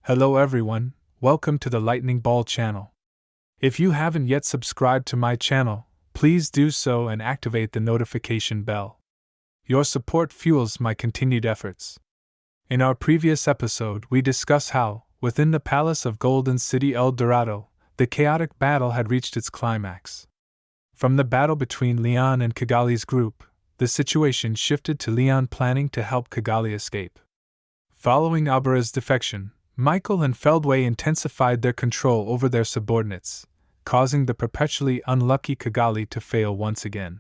Hello everyone, welcome to the Lightning Ball channel. If you haven't yet subscribed to my channel, please do so and activate the notification bell. Your support fuels my continued efforts. In our previous episode, we discussed how, within the Palace of Golden City El Dorado, the chaotic battle had reached its climax. From the battle between Leon and Kigali's group, the situation shifted to Leon planning to help Kigali escape. Following Abura's defection, Michael and Feldway intensified their control over their subordinates, causing the perpetually unlucky Kigali to fail once again.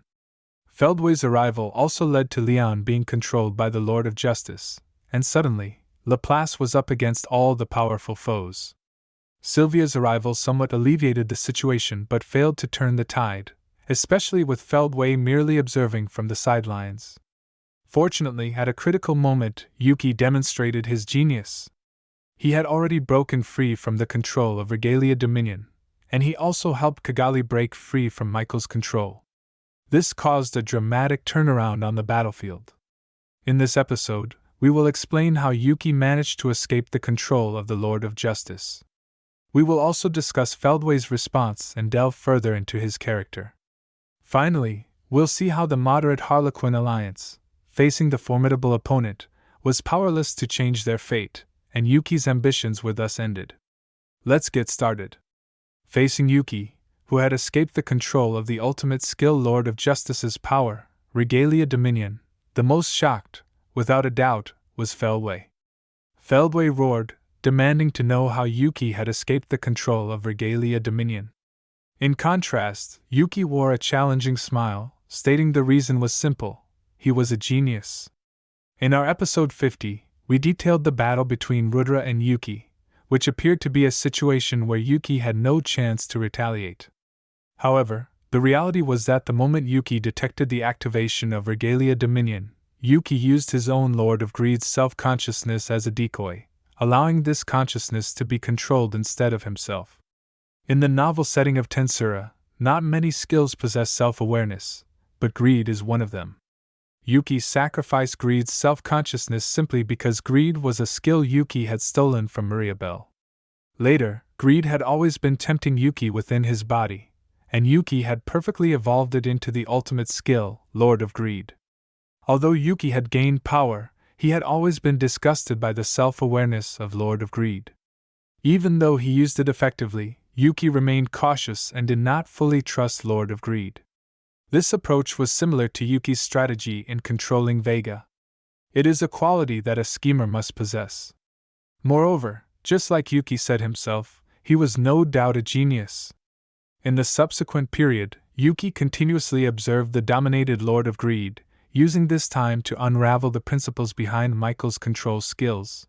Feldway's arrival also led to Leon being controlled by the Lord of Justice, and suddenly, Laplace was up against all the powerful foes. Sylvia's arrival somewhat alleviated the situation but failed to turn the tide, especially with Feldway merely observing from the sidelines. Fortunately, at a critical moment, Yuki demonstrated his genius. He had already broken free from the control of Regalia Dominion, and he also helped Kigali break free from Michael's control. This caused a dramatic turnaround on the battlefield. In this episode, we will explain how Yuki managed to escape the control of the Lord of Justice. We will also discuss Feldway's response and delve further into his character. Finally, we'll see how the Moderate Harlequin Alliance, facing the formidable opponent, was powerless to change their fate, and Yuki's ambitions were thus ended. Let's get started. Facing Yuki, who had escaped the control of the ultimate skill Lord of Justice's power, Regalia Dominion, the most shocked, without a doubt, was Feldway. Feldway roared, demanding to know how Yuki had escaped the control of Regalia Dominion. In contrast, Yuki wore a challenging smile, stating the reason was simple: he was a genius. In our episode 50, we detailed the battle between Rudra and Yuki, which appeared to be a situation where Yuki had no chance to retaliate. However, the reality was that the moment Yuki detected the activation of Regalia Dominion, Yuki used his own Lord of Greed's self-consciousness as a decoy, allowing this consciousness to be controlled instead of himself. In the novel setting of TenSura, not many skills possess self-awareness, but greed is one of them. Yuki sacrificed Greed's self-consciousness simply because greed was a skill Yuki had stolen from Mirabelle. Later, greed had always been tempting Yuki within his body, and Yuki had perfectly evolved it into the ultimate skill, Lord of Greed. Although Yuki had gained power, he had always been disgusted by the self-awareness of Lord of Greed. Even though he used it effectively, Yuki remained cautious and did not fully trust Lord of Greed. This approach was similar to Yuki's strategy in controlling Vega. It is a quality that a schemer must possess. Moreover, just like Yuki said himself, he was no doubt a genius. In the subsequent period, Yuki continuously observed the dominated Lord of Greed, using this time to unravel the principles behind Michael's control skills.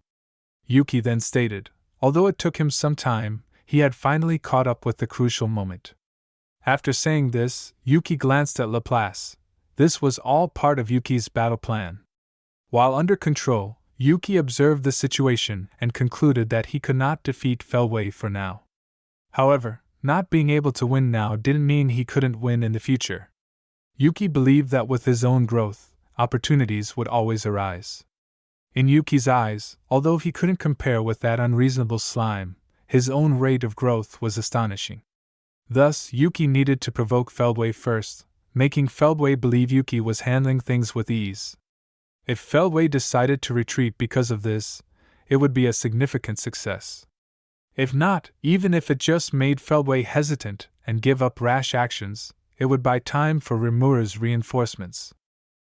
Yuki then stated, although it took him some time, he had finally caught up with the crucial moment. After saying this, Yuki glanced at Laplace. This was all part of Yuki's battle plan. While under control, Yuki observed the situation and concluded that he could not defeat Feldway for now. However, not being able to win now didn't mean he couldn't win in the future. Yuki believed that with his own growth, opportunities would always arise. In Yuki's eyes, although he couldn't compare with that unreasonable slime, his own rate of growth was astonishing. Thus, Yuki needed to provoke Feldway first, making Feldway believe Yuki was handling things with ease. If Feldway decided to retreat because of this, it would be a significant success. If not, even if it just made Feldway hesitant and give up rash actions, it would buy time for Rimuru's reinforcements.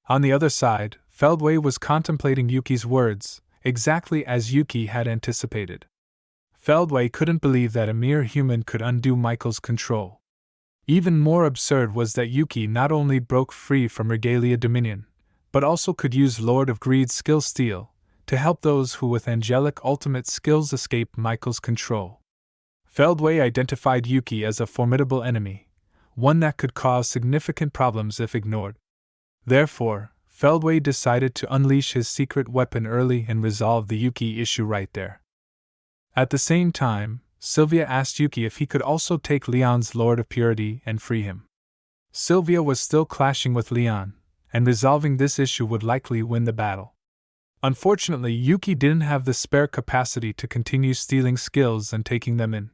On the other side, Feldway was contemplating Yuki's words, exactly as Yuki had anticipated. Feldway couldn't believe that a mere human could undo Michael's control. Even more absurd was that Yuki not only broke free from Regalia Dominion, but also could use Lord of Greed's skill steal to help those who with angelic ultimate skills escape Michael's control. Feldway identified Yuki as a formidable enemy, one that could cause significant problems if ignored. Therefore, Feldway decided to unleash his secret weapon early and resolve the Yuki issue right there. At the same time, Sylvia asked Yuki if he could also take Leon's Lord of Purity and free him. Sylvia was still clashing with Leon, and resolving this issue would likely win the battle. Unfortunately, Yuki didn't have the spare capacity to continue stealing skills and taking them in.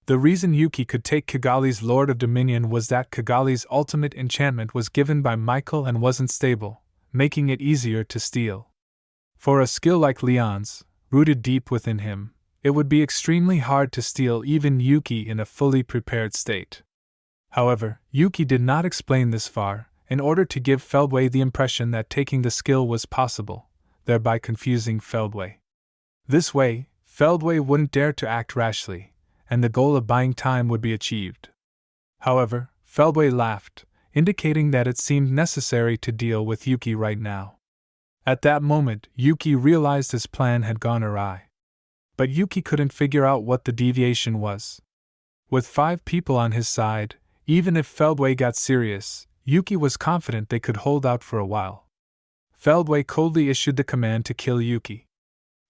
The reason Yuki could take Kigali's Lord of Dominion was that Kigali's ultimate enchantment was given by Michael and wasn't stable, making it easier to steal. For a skill like Leon's, rooted deep within him, it would be extremely hard to steal even Yuki in a fully prepared state. However, Yuki did not explain this far, in order to give Feldway the impression that taking the skill was possible, thereby confusing Feldway. This way, Feldway wouldn't dare to act rashly, and the goal of buying time would be achieved. However, Feldway laughed, indicating that it seemed necessary to deal with Yuki right now. At that moment, Yuki realized his plan had gone awry. But Yuki couldn't figure out what the deviation was. With 5 people on his side, even if Feldway got serious, Yuki was confident they could hold out for a while. Feldway coldly issued the command to kill Yuki.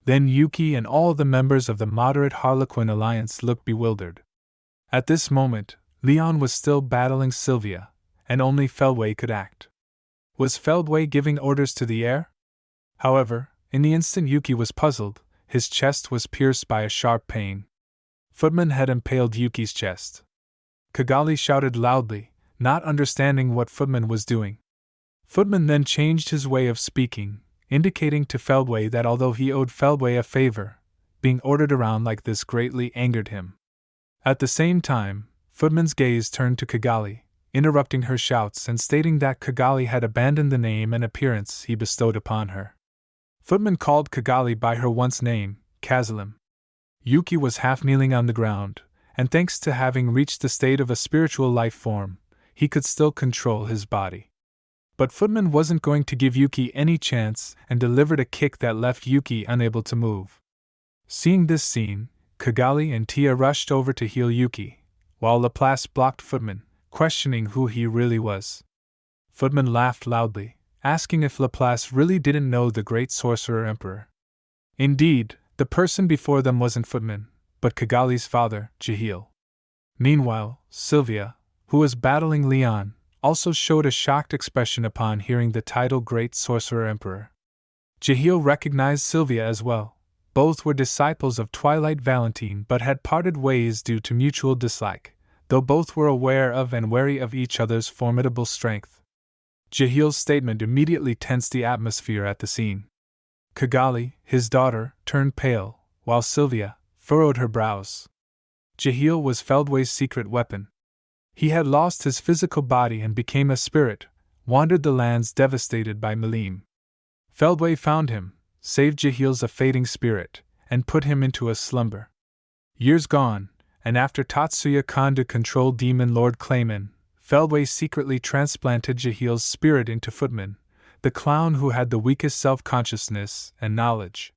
Then Yuki and all the members of the Moderate Harlequin Alliance looked bewildered. At this moment, Leon was still battling Sylvia, and only Feldway could act. Was Feldway giving orders to the air? However, in the instant Yuki was puzzled, his chest was pierced by a sharp pain. Footman had impaled Yuki's chest. Kigali shouted loudly, not understanding what Footman was doing. Footman then changed his way of speaking, indicating to Feldway that although he owed Feldway a favor, being ordered around like this greatly angered him. At the same time, Footman's gaze turned to Kigali, interrupting her shouts and stating that Kigali had abandoned the name and appearance he bestowed upon her. Footman called Kigali by her once name, Kazalim. Yuki was half kneeling on the ground, and thanks to having reached the state of a spiritual life form, he could still control his body. But Footman wasn't going to give Yuki any chance and delivered a kick that left Yuki unable to move. Seeing this scene, Kigali and Tia rushed over to heal Yuki, while Laplace blocked Footman, questioning who he really was. Footman laughed loudly, asking if Laplace really didn't know the great sorcerer emperor. Indeed, the person before them wasn't Footman, but Kigali's father, Jahil. Meanwhile, Sylvia, who was battling Leon, also showed a shocked expression upon hearing the title Great Sorcerer Emperor. Jahil recognized Sylvia as well. Both were disciples of Twilight Valentine but had parted ways due to mutual dislike, though both were aware of and wary of each other's formidable strength. Jahil's statement immediately tensed the atmosphere at the scene. Kigali, his daughter, turned pale, while Sylvia furrowed her brows. Jahil was Feldway's secret weapon. He had lost his physical body and became a spirit, wandered the lands devastated by Malim. Feldway found him, saved Jahil's fading spirit, and put him into a slumber. Years gone, and after Tatsuya Kondo controlled Demon Lord Clayman, Feldway secretly transplanted Jahil's spirit into Footman, the clown who had the weakest self-consciousness and knowledge.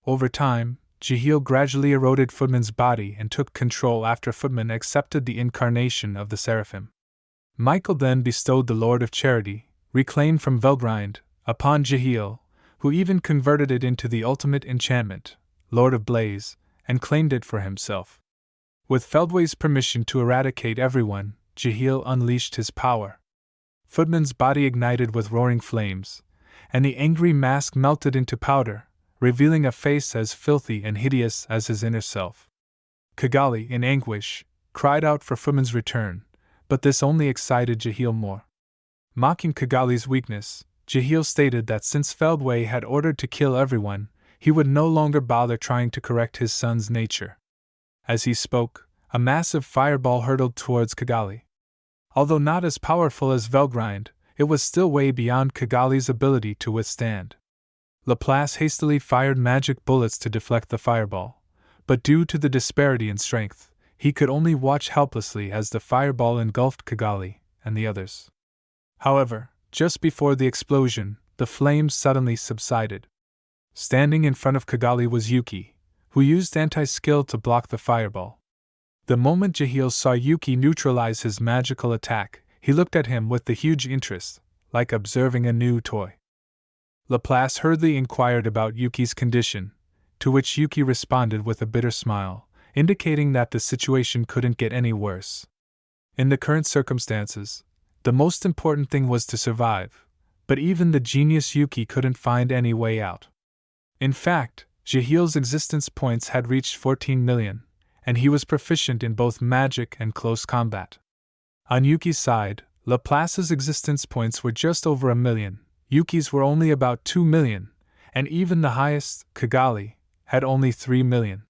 Over time, Jahil gradually eroded Footman's body and took control after Footman accepted the incarnation of the Seraphim. Michael then bestowed the Lord of Charity, reclaimed from Velgrind, upon Jahil, who even converted it into the ultimate enchantment, Lord of Blaze, and claimed it for himself. With Feldway's permission to eradicate everyone, Jahil unleashed his power. Footman's body ignited with roaring flames, and the angry mask melted into powder, revealing a face as filthy and hideous as his inner self. Kigali, in anguish, cried out for Footman's return, but this only excited Jahil more. Mocking Kigali's weakness, Jahil stated that since Feldway had ordered to kill everyone, he would no longer bother trying to correct his son's nature. As he spoke, a massive fireball hurtled towards Kigali. Although not as powerful as Velgrind, it was still way beyond Kigali's ability to withstand. Laplace hastily fired magic bullets to deflect the fireball, but due to the disparity in strength, he could only watch helplessly as the fireball engulfed Kigali and the others. However, just before the explosion, the flames suddenly subsided. Standing in front of Kigali was Yuki, who used anti-skill to block the fireball. The moment Jahil saw Yuki neutralize his magical attack, he looked at him with the huge interest, like observing a new toy. Laplace hurriedly inquired about Yuki's condition, to which Yuki responded with a bitter smile, indicating that the situation couldn't get any worse. In the current circumstances, the most important thing was to survive, but even the genius Yuki couldn't find any way out. In fact, Jahil's existence points had reached 14 million, and he was proficient in both magic and close combat. On Yuki's side, Laplace's existence points were just over 1 million, Yuki's were only about 2 million, and even the highest, Kagali, had only 3 million.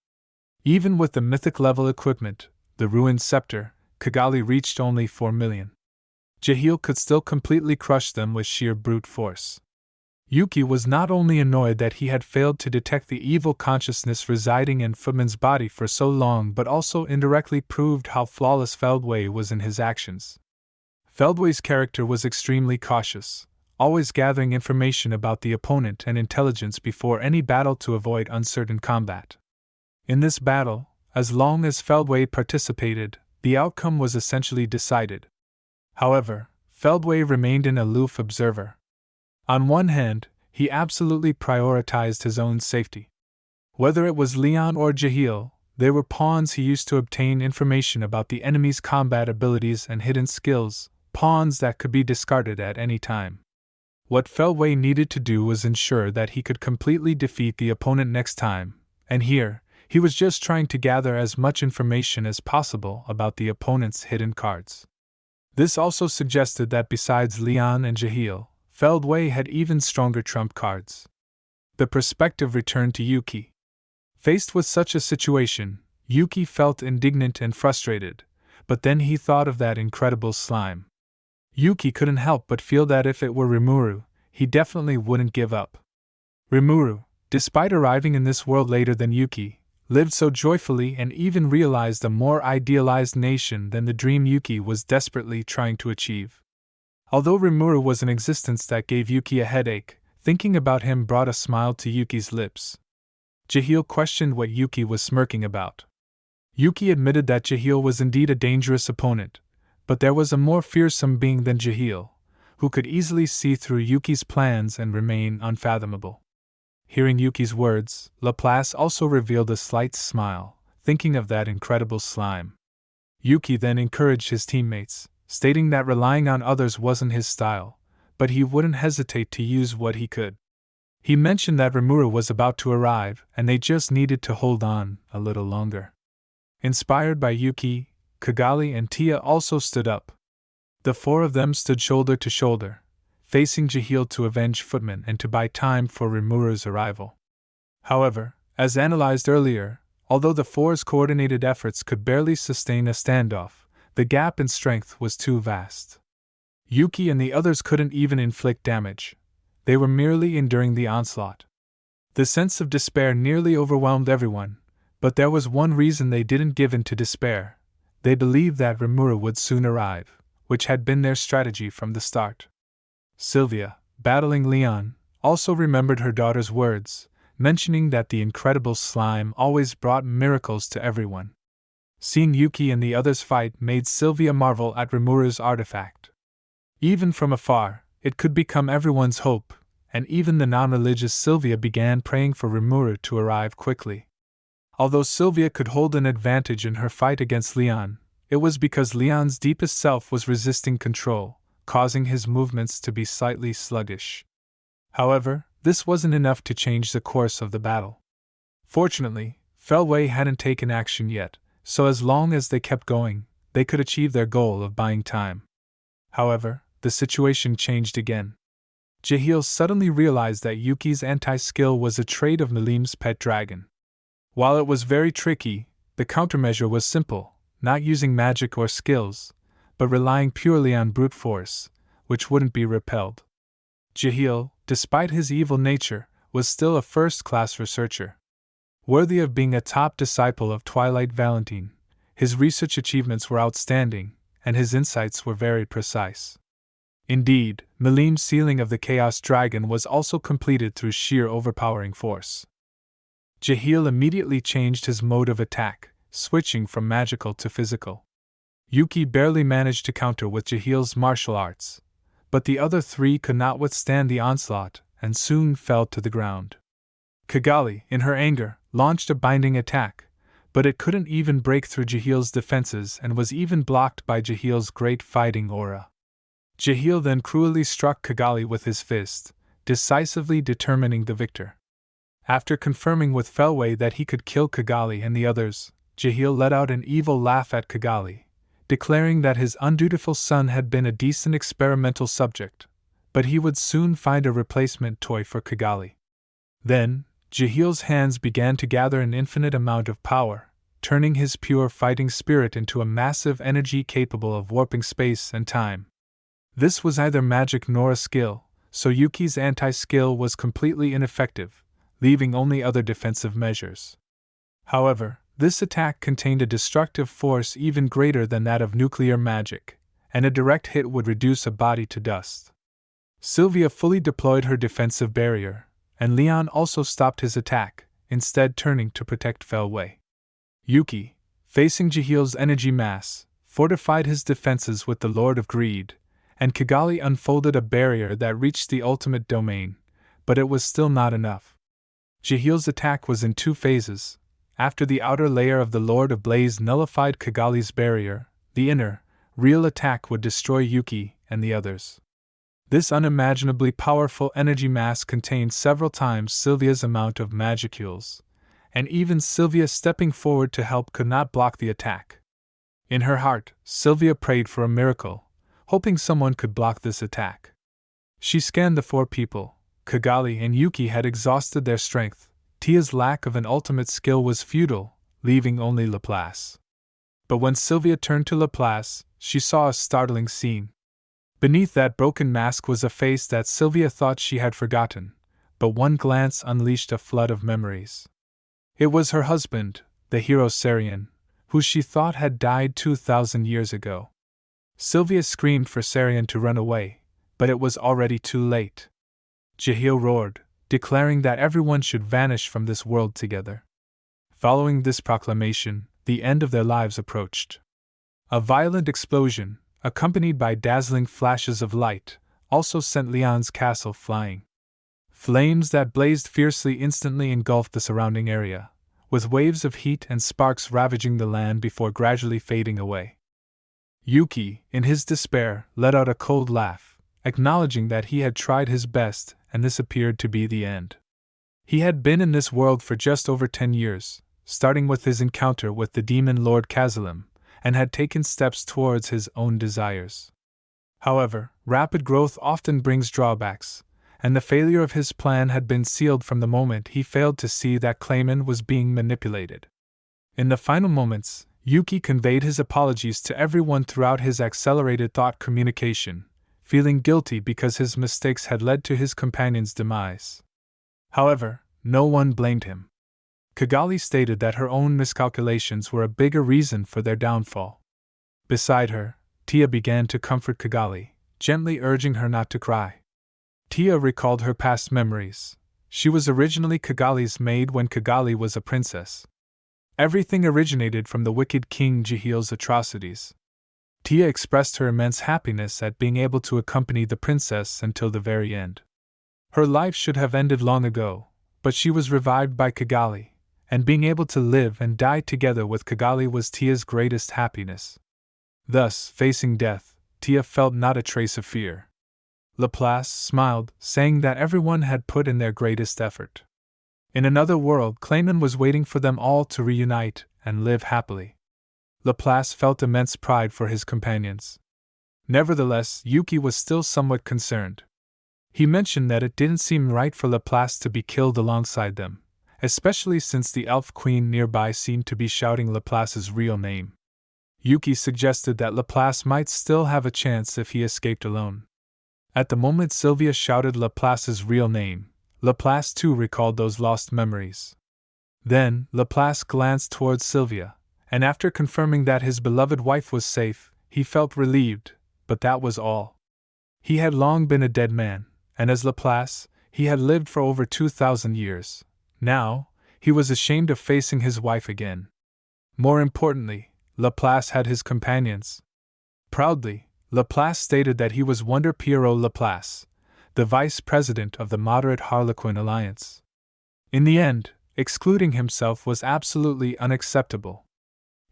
Even with the mythic level equipment, the ruined scepter, Kagali reached only 4 million. Jahil could still completely crush them with sheer brute force. Yuki was not only annoyed that he had failed to detect the evil consciousness residing in Footman's body for so long, but also indirectly proved how flawless Feldway was in his actions. Feldway's character was extremely cautious, always gathering information about the opponent and intelligence before any battle to avoid uncertain combat. In this battle, as long as Feldway participated, the outcome was essentially decided. However, Feldway remained an aloof observer. On one hand, he absolutely prioritized his own safety. Whether it was Leon or Jahil, they were pawns he used to obtain information about the enemy's combat abilities and hidden skills, pawns that could be discarded at any time. What Feldway needed to do was ensure that he could completely defeat the opponent next time, and here, he was just trying to gather as much information as possible about the opponent's hidden cards. This also suggested that besides Leon and Jahil, Feldway had even stronger trump cards. The perspective returned to Yuki. Faced with such a situation, Yuki felt indignant and frustrated, but then he thought of that incredible slime. Yuki couldn't help but feel that if it were Rimuru, he definitely wouldn't give up. Rimuru, despite arriving in this world later than Yuki, lived so joyfully and even realized a more idealized nation than the dream Yuki was desperately trying to achieve. Although Rimuru was an existence that gave Yuki a headache, thinking about him brought a smile to Yuki's lips. Jahil questioned what Yuki was smirking about. Yuki admitted that Jahil was indeed a dangerous opponent, but there was a more fearsome being than Jahil, who could easily see through Yuki's plans and remain unfathomable. Hearing Yuki's words, Laplace also revealed a slight smile, thinking of that incredible slime. Yuki then encouraged his teammates, stating that relying on others wasn't his style, but he wouldn't hesitate to use what he could. He mentioned that Rimuru was about to arrive and they just needed to hold on a little longer. Inspired by Yuki, Kagali and Tia also stood up. The four of them stood shoulder to shoulder, facing Jahil to avenge Footman and to buy time for Rimuru's arrival. However, as analyzed earlier, although the four's coordinated efforts could barely sustain a standoff, the gap in strength was too vast. Yuki and the others couldn't even inflict damage. They were merely enduring the onslaught. The sense of despair nearly overwhelmed everyone, but there was one reason they didn't give in to despair. They believed that Rimuru would soon arrive, which had been their strategy from the start. Sylvia, battling Leon, also remembered her daughter's words, mentioning that the incredible slime always brought miracles to everyone. Seeing Yuki and the others fight made Sylvia marvel at Rimuru's artifact. Even from afar, it could become everyone's hope, and even the non-religious Sylvia began praying for Rimuru to arrive quickly. Although Sylvia could hold an advantage in her fight against Leon, it was because Leon's deepest self was resisting control, causing his movements to be slightly sluggish. However, this wasn't enough to change the course of the battle. Fortunately, Feldway hadn't taken action yet, so as long as they kept going, they could achieve their goal of buying time. However, the situation changed again. Jahil suddenly realized that Yuki's anti-skill was a trait of Malim's pet dragon. While it was very tricky, the countermeasure was simple, not using magic or skills, but relying purely on brute force, which wouldn't be repelled. Jahil, despite his evil nature, was still a first-class researcher. Worthy of being a top disciple of Twilight Valentine, his research achievements were outstanding, and his insights were very precise. Indeed, Malim's sealing of the Chaos Dragon was also completed through sheer overpowering force. Jahil immediately changed his mode of attack, switching from magical to physical. Yuki barely managed to counter with Jahil's martial arts, but the other three could not withstand the onslaught and soon fell to the ground. Kagali, in her anger, launched a binding attack, but it couldn't even break through Jahil's defenses and was even blocked by Jahil's great fighting aura. Jahil then cruelly struck Kagali with his fist, decisively determining the victor. After confirming with Feldway that he could kill Kigali and the others, Jahil let out an evil laugh at Kigali, declaring that his undutiful son had been a decent experimental subject, but he would soon find a replacement toy for Kigali. Then, Jahil's hands began to gather an infinite amount of power, turning his pure fighting spirit into a massive energy capable of warping space and time. This was neither magic nor a skill, so Yuki's anti-skill was completely ineffective, leaving only other defensive measures. However, this attack contained a destructive force even greater than that of nuclear magic, and a direct hit would reduce a body to dust. Sylvia fully deployed her defensive barrier, and Leon also stopped his attack, instead turning to protect Feldway. Yuki, facing Jahil's energy mass, fortified his defenses with the Lord of Greed, and Kigali unfolded a barrier that reached the ultimate domain, but it was still not enough. Jahil's attack was in two phases. After the outer layer of the Lord of Blaze nullified Kigali's barrier, the inner, real attack would destroy Yuki and the others. This unimaginably powerful energy mass contained several times Sylvia's amount of magicules, and even Sylvia stepping forward to help could not block the attack. In her heart, Sylvia prayed for a miracle, hoping someone could block this attack. She scanned the four people. Kigali and Yuki had exhausted their strength. Tia's lack of an ultimate skill was futile, leaving only Laplace. But when Sylvia turned to Laplace, she saw a startling scene. Beneath that broken mask was a face that Sylvia thought she had forgotten, but one glance unleashed a flood of memories. It was her husband, the hero Sarian, who she thought had died 2,000 years ago. Sylvia screamed for Sarian to run away, but it was already too late. Jahil roared, declaring that everyone should vanish from this world together. Following this proclamation, the end of their lives approached. A violent explosion, accompanied by dazzling flashes of light, also sent Leon's castle flying. Flames that blazed fiercely instantly engulfed the surrounding area, with waves of heat and sparks ravaging the land before gradually fading away. Yuki, in his despair, let out a cold laugh, acknowledging that he had tried his best and this appeared to be the end. He had been in this world for just over 10 years, starting with his encounter with the demon Lord Kazalim, and had taken steps towards his own desires. However, rapid growth often brings drawbacks, and the failure of his plan had been sealed from the moment he failed to see that Clayman was being manipulated. In the final moments, Yuki conveyed his apologies to everyone throughout his accelerated thought communication, feeling guilty because his mistakes had led to his companion's demise. However, no one blamed him. Kigali stated that her own miscalculations were a bigger reason for their downfall. Beside her, Tia began to comfort Kigali, gently urging her not to cry. Tia recalled her past memories. She was originally Kigali's maid when Kigali was a princess. Everything originated from the wicked King Jahil's atrocities. Tia expressed her immense happiness at being able to accompany the princess until the very end. Her life should have ended long ago, but she was revived by Kigali, and being able to live and die together with Kigali was Tia's greatest happiness. Thus, facing death, Tia felt not a trace of fear. Laplace smiled, saying that everyone had put in their greatest effort. In another world, Clayman was waiting for them all to reunite and live happily. Laplace felt immense pride for his companions. Nevertheless, Yuki was still somewhat concerned. He mentioned that it didn't seem right for Laplace to be killed alongside them, especially since the elf queen nearby seemed to be shouting Laplace's real name. Yuki suggested that Laplace might still have a chance if he escaped alone. At the moment Sylvia shouted Laplace's real name, Laplace too recalled those lost memories. Then, Laplace glanced towards Sylvia, and after confirming that his beloved wife was safe, he felt relieved, but that was all. He had long been a dead man, and as Laplace, he had lived for over 2,000 years. Now, he was ashamed of facing his wife again. More importantly, Laplace had his companions. Proudly, Laplace stated that he was Wonder Pierrot Laplace, the vice president of the Moderate Harlequin Alliance. In the end, excluding himself was absolutely unacceptable.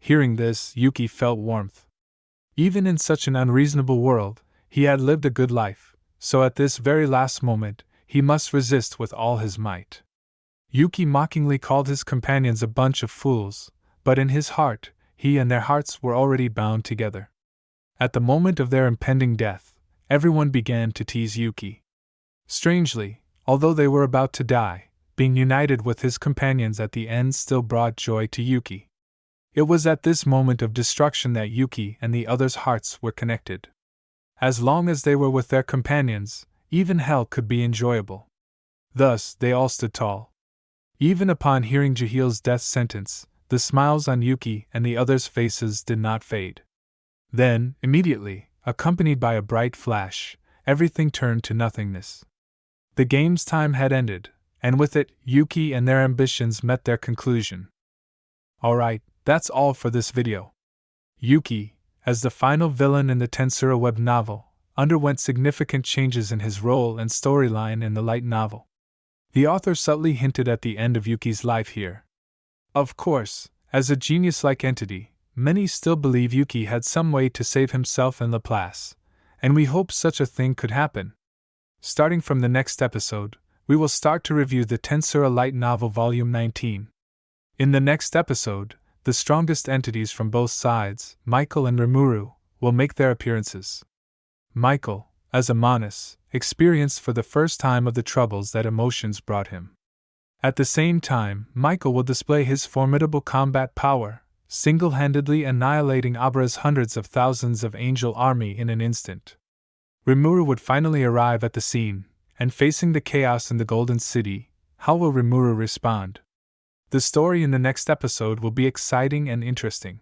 Hearing this, Yuki felt warmth. Even in such an unreasonable world, he had lived a good life, so at this very last moment, he must resist with all his might. Yuki mockingly called his companions a bunch of fools, but in his heart, he and their hearts were already bound together. At the moment of their impending death, everyone began to tease Yuki. Strangely, although they were about to die, being united with his companions at the end still brought joy to Yuki. It was at this moment of destruction that Yuki and the others' hearts were connected. As long as they were with their companions, even hell could be enjoyable. Thus, they all stood tall. Even upon hearing Jahil's death sentence, the smiles on Yuki and the others' faces did not fade. Then, immediately, accompanied by a bright flash, everything turned to nothingness. The game's time had ended, and with it, Yuki and their ambitions met their conclusion. Alright, that's all for this video. Yuki, as the final villain in the TenSura web novel, underwent significant changes in his role and storyline in the light novel. The author subtly hinted at the end of Yuki's life here. Of course, as a genius-like entity, many still believe Yuki had some way to save himself and Laplace, and we hope such a thing could happen. Starting from the next episode, we will start to review the TenSura Light Novel Volume 19. In the next episode, the strongest entities from both sides, Michael and Rimuru, will make their appearances. Michael, as a Manus, experienced for the first time of the troubles that emotions brought him. At the same time, Michael will display his formidable combat power, single-handedly annihilating Abra's hundreds of thousands of angel army in an instant. Rimuru would finally arrive at the scene, and facing the chaos in the Golden City, how will Rimuru respond? The story in the next episode will be exciting and interesting.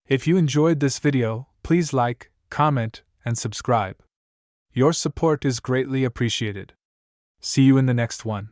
If you enjoyed this video, please like, comment, and subscribe. Your support is greatly appreciated. See you in the next one.